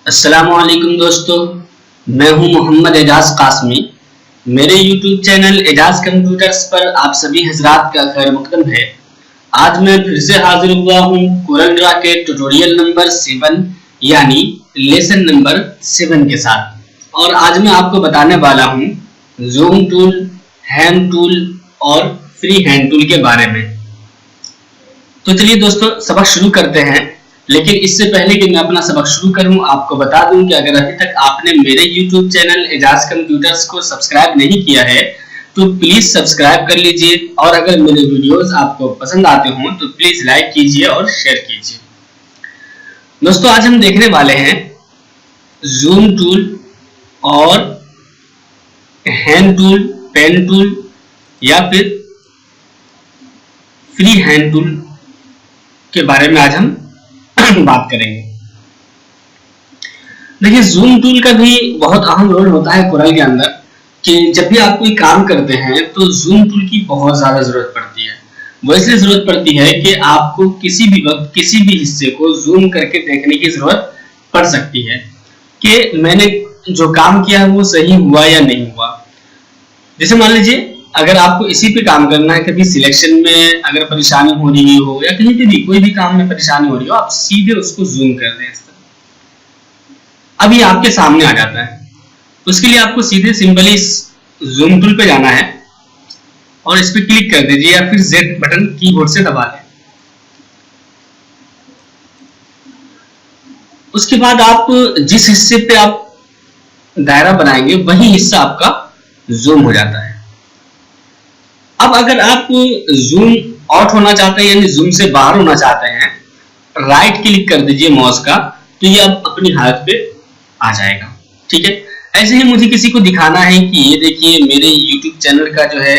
अस्सलामुअलैकुम दोस्तों, मैं हूं मोहम्मद एजाज कासमी। मेरे YouTube चैनल एजाज कंप्यूटर्स पर आप सभी हजरात का खैर मकदम है। आज मैं फिर से हाजिर हुआ हूं कोरल ड्रा के ट्यूटोरियल नंबर 7 यानी लेसन नंबर 7 के साथ। और आज मैं आपको बताने वाला हूं जूम टूल, हैंड टूल और फ्री हैंड टूल के बारे में। तो चलिए दोस्तों सबक शुरू करते हैं। लेकिन इससे पहले कि मैं अपना सबक शुरू करूं, आपको बता दूं कि अगर अभी तक आपने मेरे YouTube चैनल एजाज कंप्यूटर्स को सब्सक्राइब नहीं किया है तो प्लीज सब्सक्राइब कर लीजिए। और अगर मेरे वीडियोस आपको पसंद आते हों तो प्लीज लाइक कीजिए और शेयर कीजिए। दोस्तों आज हम देखने वाले हैं जूम टूल और हैंड टूल, पेन टूल या फिर फ्री हैंड टूल के बारे में आज हम बात करेंगे। देखिए जूम टूल का भी बहुत अहम रोल होता है कोरल के अंदर कि जब भी आप कोई काम करते हैं तो जूम टूल की बहुत ज्यादा जरूरत पड़ती है। वो इसलिए जरूरत पड़ती है कि आपको किसी भी वक्त किसी भी हिस्से को जूम करके देखने की जरूरत पड़ सकती है कि मैंने जो काम किया है वो सही हुआ या नहीं हुआ। जैसे मान लीजिए अगर आपको इसी पे काम करना है, कभी सिलेक्शन में अगर परेशानी हो रही हो या कहीं पे भी कोई भी काम में परेशानी हो रही हो, आप सीधे उसको जूम कर दें इस तरह। अब ये आपके सामने आ जाता है। उसके लिए आपको सीधे सिंपली जूम टूल पे जाना है और इस पे क्लिक कर दीजिए या फिर Z बटन कीबोर्ड से दबा लें। उसके बाद आप जिस हिस्से पे आप दायरा बनाएंगे वही हिस्सा आपका जूम हो जाता है। अब अगर आप जूम आउट होना चाहते हैं यानी जूम से बाहर होना चाहते हैं, राइट क्लिक कर दीजिए माउस का, तो ये अब अपनी हालत पे आ जाएगा। ठीक है, ऐसे ही मुझे किसी को दिखाना है कि ये देखिए मेरे YouTube चैनल का जो है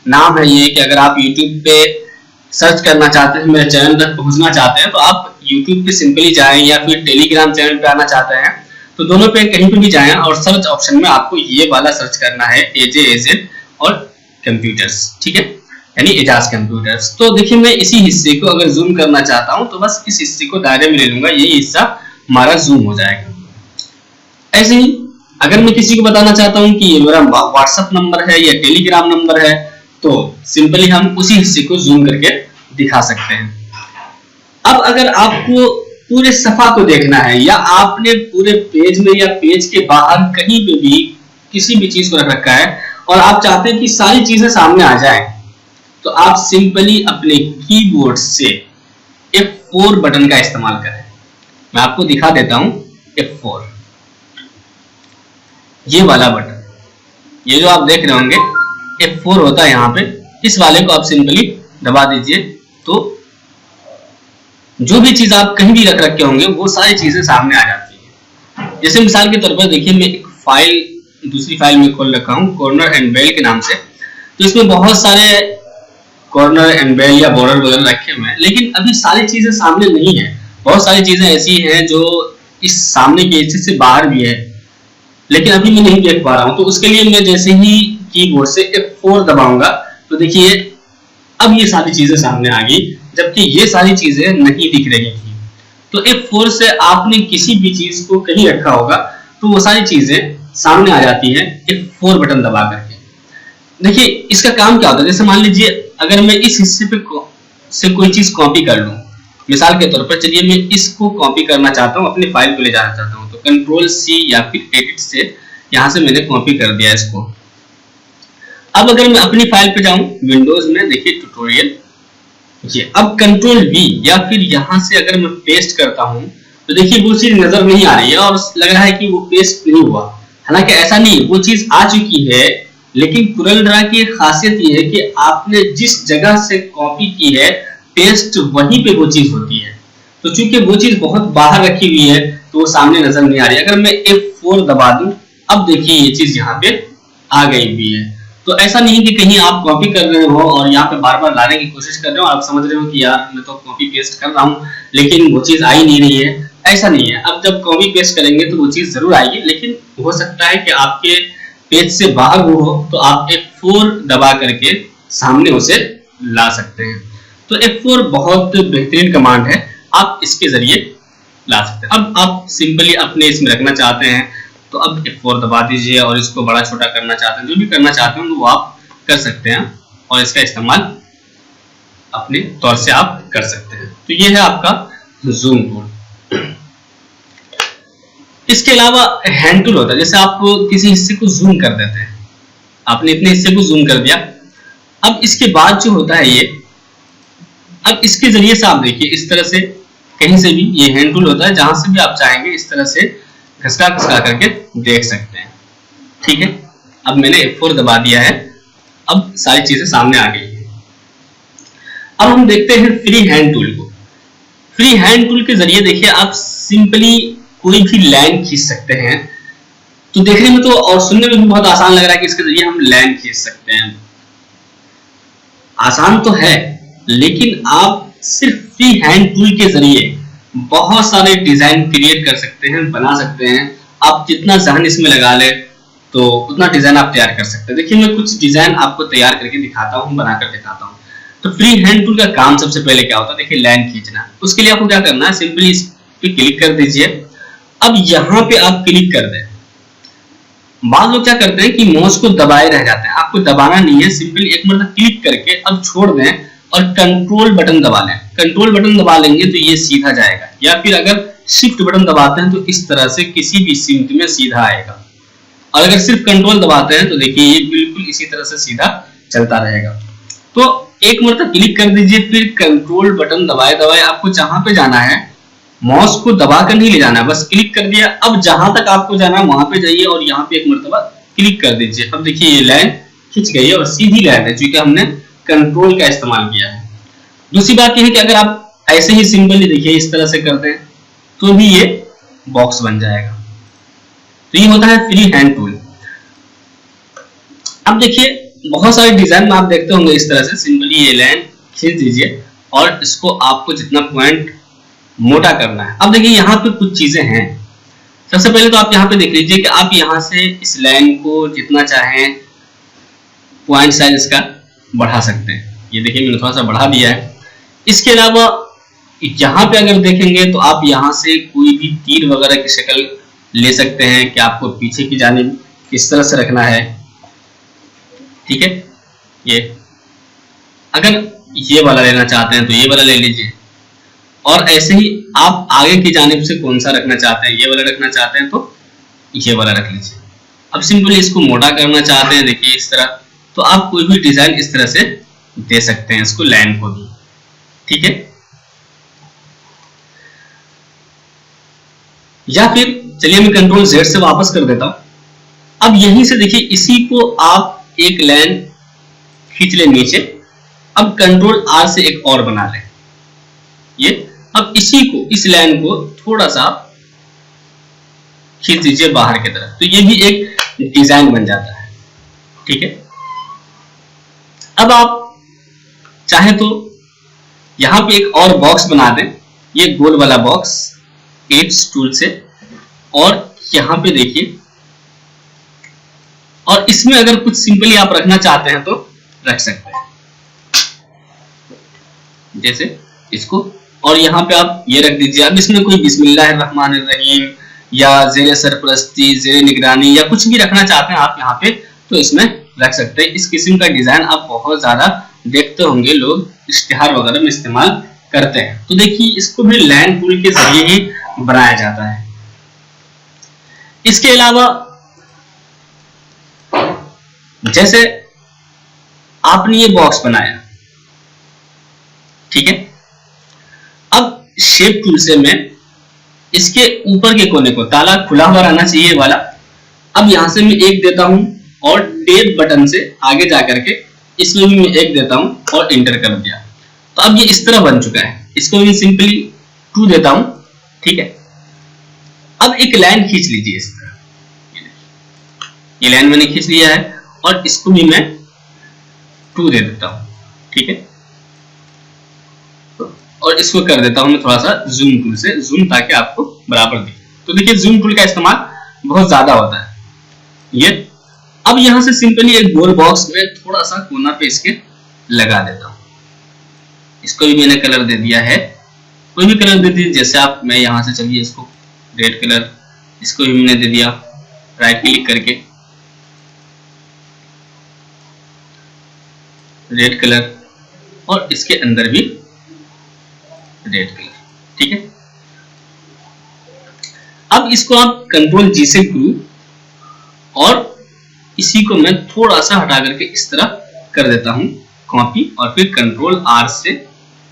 नाम है ये, कि अगर आप YouTube पे सर्च करना चाहते हैं, मेरे चैनल तक पहुंचना चाहते हैं तो आप YouTube पे सिंपली जाएं या फिर टेलीग्राम चैनल पे आना चाहते हैं तो दोनों पे कहीं पे भी जाएं और सर्च ऑप्शन में आपको ये वाला सर्च करना है AJAZ और कंप्यूटर्स। ठीक है, यानी एजाज कंप्यूटर्स। तो देखिए मैं इसी हिस्से को अगर जूम करना चाहता हूं तो बस इस हिस्से को दायरे में ले लूंगा, यही हिस्सा हमारा जूम हो जाएगा। ऐसे ही अगर मैं किसी को बताना चाहता हूं कि ये मेरा व्हाट्सएप नंबर है या टेलीग्राम नंबर है तो सिंपली हम उसी हिस्से को जूम करके दिखा सकते हैं। अब अगर आपको पूरे सफा को देखना है या आपने पूरे पेज में या पेज के बाहर कहीं पे भी किसी भी चीज को रख रखा है और आप चाहते हैं कि सारी चीजें सामने आ जाएं, तो आप सिंपली अपने कीबोर्ड से F4 बटन का इस्तेमाल करें। मैं आपको दिखा देता हूं F4, ये वाला बटन, ये जो आप देख रहे होंगे F4 होता है यहाँ पे। इस वाले को आप सिंपली दबा दीजिए तो जो भी चीज आप कहीं भी रख रखे होंगे वो सारी चीजें सामने आ जाती है। जैसे मिसाल के तौर पर देखिए मैं एक फाइल दूसरी फाइल में खोल रखा हूं कॉर्नर एंड बेल के नाम से, तो इसमें बहुत सारे कॉर्नर एंड बेल या बॉर्डर वगैरह रखे हुए हैं, लेकिन अभी सारी चीजें सामने नहीं है। बहुत सारी चीजें ऐसी हैं जो इस सामने के हिस्से से बाहर भी है लेकिन अभी मैं नहीं देख पा रहा हूं। तो उसके लिए मैं जैसे ही कीबोर्ड से F4 दबाऊंगा तो देखिए अब ये सारी चीजें सामने आ गई, जबकि ये सारी चीजें नहीं दिख रही थी। तो F4 से आपने किसी भी चीज को कहीं रखा होगा तो वो सारी चीजें सामने आ जाती है F4 बटन दबा करके। देखिए इसका काम क्या होता है, जैसे मान लीजिए अगर मैं इस हिस्से पे से कोई चीज कॉपी कर लूं, मिसाल के तौर पर चलिए मैं इसको कॉपी करना चाहता हूं, अपनी फाइल को ले जाना चाहता हूं, तो Ctrl+C या फिर एडिट से यहां से मैंने कॉपी कर दिया इसको। अब अगर मैं अपनी फाइल पे जाऊं विंडोज में, देखिए ट्यूटोरियल, ये अब Ctrl+V या फिर यहां से अगर मैं पेस्ट करता हूं तो देखिए वो चीज नजर नहीं आ रही है और लग रहा है कि वो पेस्ट नहीं हुआ। हालांकि ऐसा नहीं, वो चीज आ चुकी है, लेकिन कोरल ड्रा की खासियत ये है कि आपने जिस जगह से कॉपी की है पेस्ट वहीं पे वो चीज होती है। तो चूंकि वो चीज बहुत बाहर रखी हुई है तो वो सामने नजर नहीं आ रही। अगर मैं F4 दबा दूं, अब देखिए ये चीज यहाँ पे आ गई हुई है। तो ऐसा नहीं कि कहीं आप कॉपी कर रहे हो और यहाँ पे बार बार लाने की कोशिश कर रहे हो, आप समझ रहे हो कि यार मैं तो कॉपी पेस्ट कर रहा हूँ लेकिन वो चीज आ ही नहीं रही है। ऐसा नहीं है, अब जब कॉपी पेस्ट करेंगे तो वो चीज जरूर आएगी, लेकिन हो सकता है कि आपके पेज से बाहर हो तो आप F4 दबा करके सामने उसे ला सकते हैं। तो F4 बहुत बेहतरीन कमांड है, आप इसके जरिए ला सकते हैं। अब आप सिंपली अपने इसमें रखना चाहते हैं तो अब F4 दबा दीजिए, और इसको बड़ा छोटा करना चाहते हैं, जो भी करना चाहते हैं वो आप कर सकते हैं, और इसका इस्तेमाल अपने तौर से आप कर सकते हैं। तो ये है आपका जूम टूल। इसके अलावा हैंड टूल होता है, जैसे आप किसी हिस्से को जूम कर देते हैं, आपने इतने हिस्से को जूम कर दिया, अब इसके बाद जो होता है ये, अब इसके जरिए से आप देखिए इस तरह से कहीं से भी, ये हैंड टूल होता है, जहां से भी आप चाहेंगे इस तरह से घसका घसका करके देख सकते हैं। ठीक है, अब मैंने F4 दबा दिया है, अब सारी चीजें सामने आ गई है। अब हम देखते हैं फ्री हैंड टूल को। फ्री हैंड टूल के जरिए देखिए आप सिंपली कोई भी लाइन खींच सकते हैं। तो देखने में तो और सुनने में भी बहुत आसान लग रहा है कि इसके जरिए हम लाइन खींच सकते हैं। आसान तो है, लेकिन आप सिर्फ फ्री हैंड टूल के जरिए बहुत सारे डिजाइन क्रिएट कर सकते हैं, बना सकते हैं। आप जितना जहन इसमें लगा ले तो उतना डिजाइन आप तैयार कर सकते हैं। देखिए मैं कुछ डिजाइन आपको तैयार करके दिखाता हूँ, बनाकर दिखाता हूँ। तो फ्री हैंड टूल का काम सबसे पहले क्या होता है, देखिए लाइन खींचना। उसके लिए आपको क्या करना है, सिंपली इस पे क्लिक कर दीजिए। अब यहाँ पे आप क्लिक कर दें। बाद लोग क्या करते हैं कि माउस को दबाए रह जाते हैं, आपको दबाना नहीं है, सिंपली एक मतलब क्लिक करके अब छोड़ दें और कंट्रोल बटन दबा लें। कंट्रोल बटन दबा लेंगे तो ये सीधा जाएगा, या फिर अगर शिफ्ट बटन दबाते हैं तो इस तरह से किसी भी सिमट में सीधा आएगा, और अगर सिर्फ कंट्रोल दबाते हैं तो देखिए ये बिल्कुल इसी तरह से सीधा चलता रहेगा। तो एक मतलब क्लिक कर दीजिए, फिर कंट्रोल बटन दबाए दबाए आपको जहां पे जाना है, माउस को दबा कर नहीं ले जाना है, बस क्लिक कर दिया। अब जहां तक आपको जाना है वहां पे जाइए और यहाँ पे एक मरतबा क्लिक कर दीजिए। अब देखिए ये लाइन खिंच गई है और सीधी लाइन है, क्योंकि हमने कंट्रोल का इस्तेमाल किया है। दूसरी बात यह है कि अगर आप ऐसे ही सिंपली देखिए इस तरह से करते हैं तो भी ये बॉक्स बन जाएगा। तो ये होता है फ्री हैंड टूल। अब देखिए बहुत सारे डिजाइन में आप देखते होंगे इस तरह से सिंपली ये लाइन खींच दीजिए और इसको आपको जितना पॉइंट मोटा करना है। अब देखिए यहाँ पे कुछ चीजें हैं। सबसे पहले तो आप यहाँ पे देख लीजिए कि आप यहाँ से इस लाइन को जितना चाहें पॉइंट साइज इसका बढ़ा सकते हैं। ये देखिए मैंने थोड़ा सा बढ़ा दिया है। इसके अलावा यहाँ पे अगर देखेंगे तो आप यहाँ से कोई भी तीर वगैरह की शक्ल ले सकते हैं कि आपको पीछे की जानिब किस तरह से रखना है। ठीक है, ये अगर ये वाला लेना चाहते हैं तो ये वाला ले लीजिए, और ऐसे ही आप आगे की जानिब से कौन सा रखना चाहते हैं, ये वाला रखना चाहते हैं तो ये वाला रख लीजिए। अब सिंपली इसको मोटा करना चाहते हैं देखिए इस तरह, तो आप कोई भी डिजाइन इस तरह से दे सकते हैं इसको, लाइन को भी। ठीक है, या फिर चलिए मैं कंट्रोल Z से वापस कर देता हूं। अब यहीं से देखिए इसी को आप एक लाइन खींच ले नीचे, अब कंट्रोल R से एक और बना लें ये। अब इसी को, इस लाइन को थोड़ा सा खींच दीजिए बाहर की तरफ, तो ये भी एक डिजाइन बन जाता है। ठीक है, अब आप चाहे तो यहां पे एक और बॉक्स बना दें, ये गोल वाला बॉक्स एलिप्स टूल से, और यहां पे देखिए, और इसमें अगर कुछ सिंपली आप रखना चाहते हैं तो रख सकते हैं, जैसे इसको, और यहाँ पे आप ये रख दीजिए। अब इसमें कोई बिस्मिल्लाहिर्रहमानिर्रहीम या ज़ेरे सरपरस्ती, ज़ेरे निगरानी या कुछ भी रखना चाहते हैं आप यहाँ पे तो इसमें रख सकते हैं। इस किस्म का डिजाइन आप बहुत ज्यादा देखते होंगे, लोग इश्तिहार वगैरह में इस्तेमाल करते हैं। तो देखिए इसको भी लाइन टूल के जरिए ही बनाया जाता है। इसके अलावा जैसे आपने ये बॉक्स बनाया, ठीक है, अब शेप टूल से मैं इसके ऊपर के कोने को, ताला खुला हुआ रहना चाहिए वाला, अब यहां से मैं एक देता हूं और टेप बटन से आगे जाकर के इसमें भी मैं एक देता हूं और इंटर कर दिया। तो अब ये इस तरह बन चुका है। इसको मैं सिंपली 2 देता हूं। ठीक है, अब एक लाइन खींच लीजिए इस तरह, ये लाइन मैंने खींच लिया है और इसको भी मैं 2 दे देता हूं। ठीक है, और इसको कर देता हूं मैं थोड़ा सा जूम टूल से जूम, ताकि आपको बराबर दिखे। तो देखिए जूम टूल का इस्तेमाल बहुत ज्यादा होता है ये। अब यहां से सिंपली एक गोल बॉक्स में थोड़ा सा कोना पे इसके लगा देता हूं। इसको भी मैंने कलर दे दिया है कोई भी कलर दे दीजिए, जैसे आप, मैं यहाँ से चलिए इसको रेड कलर, इसको भी मैंने दे दिया राइट क्लिक करके रेड कलर, और इसके अंदर भी रेड कलर। ठीक है, अब इसको आप कंट्रोल जी से ग्रुप, और इसी को मैं थोड़ा सा हटा करके इस तरह कर देता हूं कॉपी, और फिर कंट्रोल आर से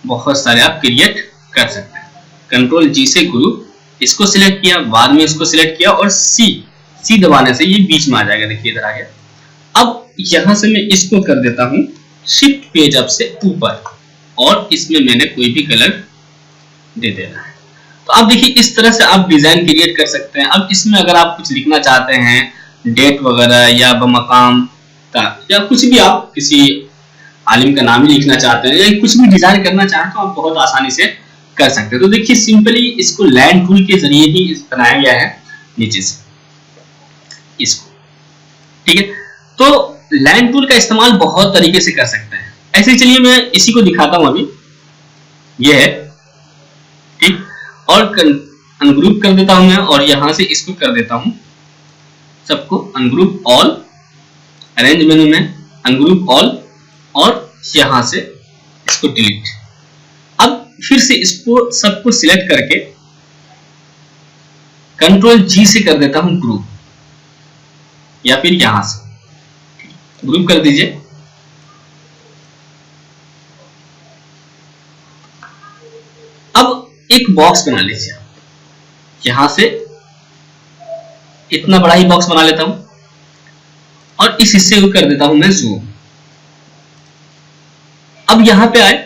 बहुत सारे आप क्रिएट कर सकते हैं। कंट्रोल जी से ग्रुप, इसको सिलेक्ट किया, बाद में इसको सिलेक्ट किया, और सी दबाने से ये बीच में आ जाएगा। देखिए इधर आ गया। अब यहां से मैं इसको कर देता हूं शिफ्ट पेज अप से ऊपर, और इसमें मैंने कोई भी कलर दे देना है। तो आप देखिए इस तरह से आप डिजाइन क्रिएट कर सकते हैं। अब इसमें अगर आप कुछ लिखना चाहते हैं, डेट वगैरह या बमकाम का, या कुछ भी आप किसी आलिम का नाम ही लिखना चाहते हैं, या कुछ भी डिजाइन करना चाहते हैं, तो आप बहुत आसानी से कर सकते हैं। तो देखिए सिंपली इसको लैंड टूल के जरिए ही बनाया गया है नीचे से इसको। ठीक है, तो लैंड टूल का इस्तेमाल बहुत तरीके से कर सकते हैं। ऐसे चलिए मैं इसी को दिखाता हूं अभी, ये है। ठीक, और अनग्रुप कर देता हूं मैं, और यहां से इसको कर देता हूं सबको अनग्रुप ऑल, अरेंज मेनू में अनग्रुप ऑल, और यहां से इसको डिलीट। अब फिर से इसको सबको सिलेक्ट करके कंट्रोल जी से कर देता हूं ग्रुप, या फिर यहां से ग्रुप कर दीजिए। अब एक बॉक्स बना लीजिए आप, यहां से इतना बड़ा ही बॉक्स बना लेता हूं, और इस हिस्से को कर देता हूं मैं जूम। अब यहां पे आए,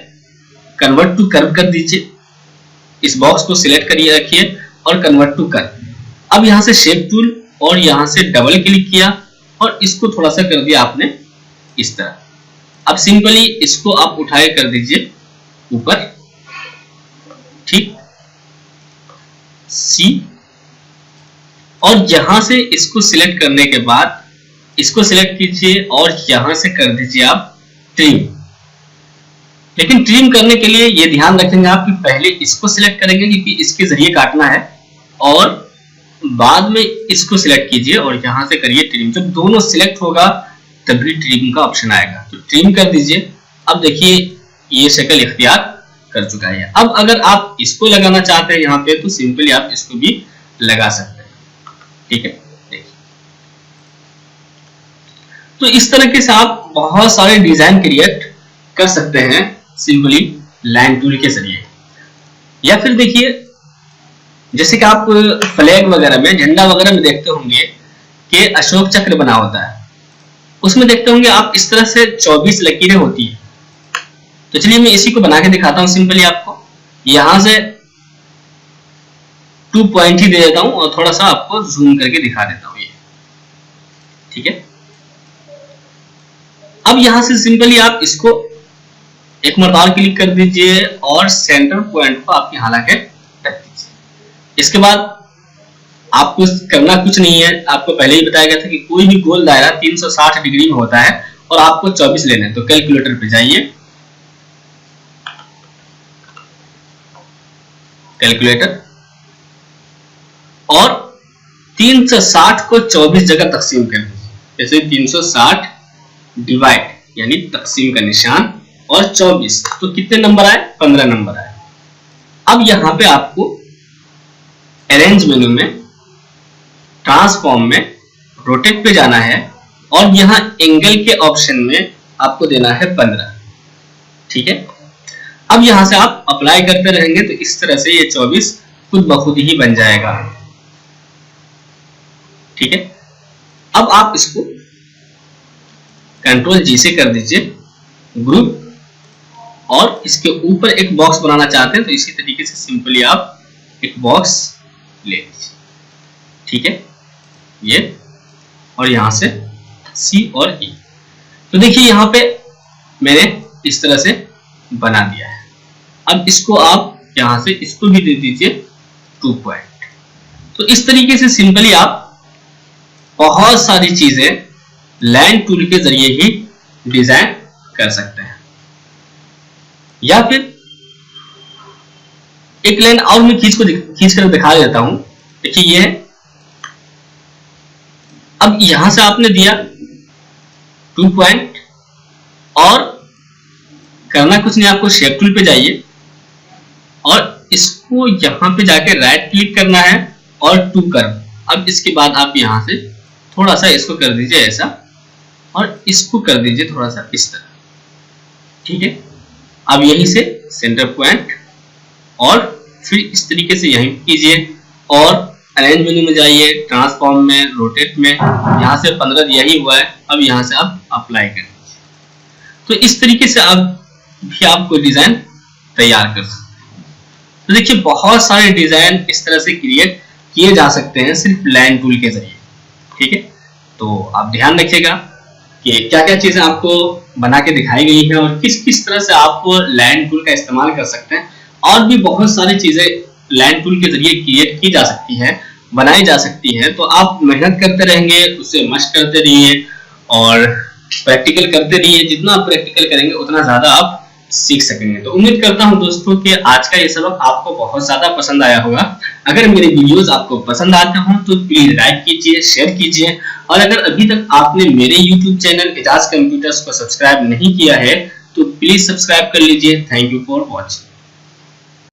कन्वर्ट टू कर्व कर दीजिए, इस बॉक्स को सिलेक्ट करिए, रखिए, और कन्वर्ट टू कर्व। अब यहां से शेप टूल, और यहां से डबल क्लिक किया, और इसको थोड़ा सा कर दिया आपने इस तरह। अब सिंपली इसको आप उठाए कर दीजिए ऊपर, ठीक, सी, और यहां से इसको सिलेक्ट करने के बाद इसको सिलेक्ट कीजिए, और यहां से कर दीजिए आप ट्रिम। लेकिन ट्रिम करने के लिए ये ध्यान रखेंगे आप कि पहले इसको सिलेक्ट करेंगे, क्योंकि इसके जरिए काटना है, और बाद में इसको सिलेक्ट कीजिए, और यहां से करिए ट्रिम। जब दोनों सिलेक्ट होगा तभी ट्रिम का ऑप्शन आएगा, तो ट्रिम कर दीजिए। अब देखिए ये शक्ल इख्तियार कर चुका है। अब अगर आप इसको लगाना चाहते हैं यहाँ पे, तो सिंपली आप इसको भी लगा सकते हैं। ठीक है, देखिए, तो इस तरीके से आप बहुत सारे डिजाइन क्रिएट कर सकते हैं सिंपली लाइन टूल के जरिए। या फिर देखिए, जैसे कि आप फ्लैग वगैरह में, झंडा वगैरह में देखते होंगे कि अशोक चक्र बना होता है, उसमें देखते होंगे आप इस तरह से 24 लकीरें होती है। तो चलिए मैं इसी को बना के दिखाता हूं सिंपली आपको। यहां से 2 पॉइंट ही दे देता हूं, और थोड़ा सा आपको जूम करके दिखा देता हूं ये। ठीक है, अब यहां से सिंपली आप इसको एक मरतबा क्लिक कर दीजिए, और सेंटर पॉइंट को आप यहां लाके रख दीजिए। इसके बाद आपको करना कुछ नहीं है, आपको पहले ही बताया गया था कि कोई भी गोल दायरा 360 डिग्री में होता है, और आपको 24 लेने हैं। तो कैलकुलेटर पे जाइए, कैलकुलेटर, और 360 को 24 जगह तकसीम कर दीजिए। जैसे 360 डिवाइड यानी तकसीम का निशान, और 24, तो कितने नंबर आए? 15 नंबर आए। अब यहां पे आपको अरेंज मेनू में, ट्रांसफॉर्म में, रोटेट पे जाना है, और यहां एंगल के ऑप्शन में आपको देना है 15। ठीक है, अब यहां से आप अप्लाई करते रहेंगे, तो इस तरह से ये 24 खुद ब खुद ही बन जाएगा। ठीक है, अब आप इसको कंट्रोल जी से कर दीजिए ग्रुप, और इसके ऊपर एक बॉक्स बनाना चाहते हैं, तो इसी तरीके से सिंपली आप एक बॉक्स ले लीजिए। ठीक है, ये, और यहां से सी और ई। तो देखिए यहां पे मैंने इस तरह से बना दिया है। अब इसको आप यहां से इसको भी दे दीजिए 2 पॉइंट। तो इस तरीके से सिंपली आप बहुत सारी चीजें लाइन टूल के जरिए ही डिजाइन कर सकते हैं। या फिर एक लाइन और मैं खींच कर दिखा देता हूं। देखिए ये है। अब यहां से आपने दिया 2 पॉइंट और करना कुछ नहीं, आपको शेप टूल पे जाइए और इसको यहां पे जाके राइट क्लिक करना है और 2 कर्व। अब इसके बाद आप यहां से थोड़ा सा इसको कर दीजिए ऐसा और इसको कर दीजिए थोड़ा सा इस तरह, ठीक है। अब यहीं से सेंटर पॉइंट और फिर इस तरीके से यहीं कीजिए और अरेंज मेन्यू में जाइए, ट्रांसफॉर्म में, रोटेट में, यहां से 15 दिया ही हुआ है। अब यहां से आप अप्लाई कर दीजिए। तो इस तरीके से आप भी आप कोई डिजाइन तैयार कर सकते हैं। तो देखिए बहुत सारे डिजाइन इस तरह से क्रिएट किए जा सकते हैं सिर्फ लाइन टूल के जरिए, ठीक है। तो आप ध्यान रखिएगा कि क्या क्या चीजें आपको बना के दिखाई गई है और किस किस तरह से आप लाइन टूल का इस्तेमाल कर सकते हैं। और भी बहुत सारी चीजें लाइन टूल के जरिए क्रिएट की जा सकती है, बनाई जा सकती है। तो आप मेहनत करते रहेंगे, उससे मशक करते रहिए और प्रैक्टिकल करते रहिए। जितना आप प्रैक्टिकल करेंगे उतना ज्यादा आप सीख सकेंगे। तो उम्मीद करता हूं दोस्तों कि आज का ये सबक आपको बहुत ज्यादा पसंद आया होगा। अगर मेरे वीडियोस आपको पसंद आते हो तो प्लीज लाइक कीजिए, शेयर कीजिए और अगर अभी तक आपने मेरे YouTube चैनल एजाज कंप्यूटर्स को सब्सक्राइब नहीं किया है तो प्लीज सब्सक्राइब कर लीजिए। Thank you for watching.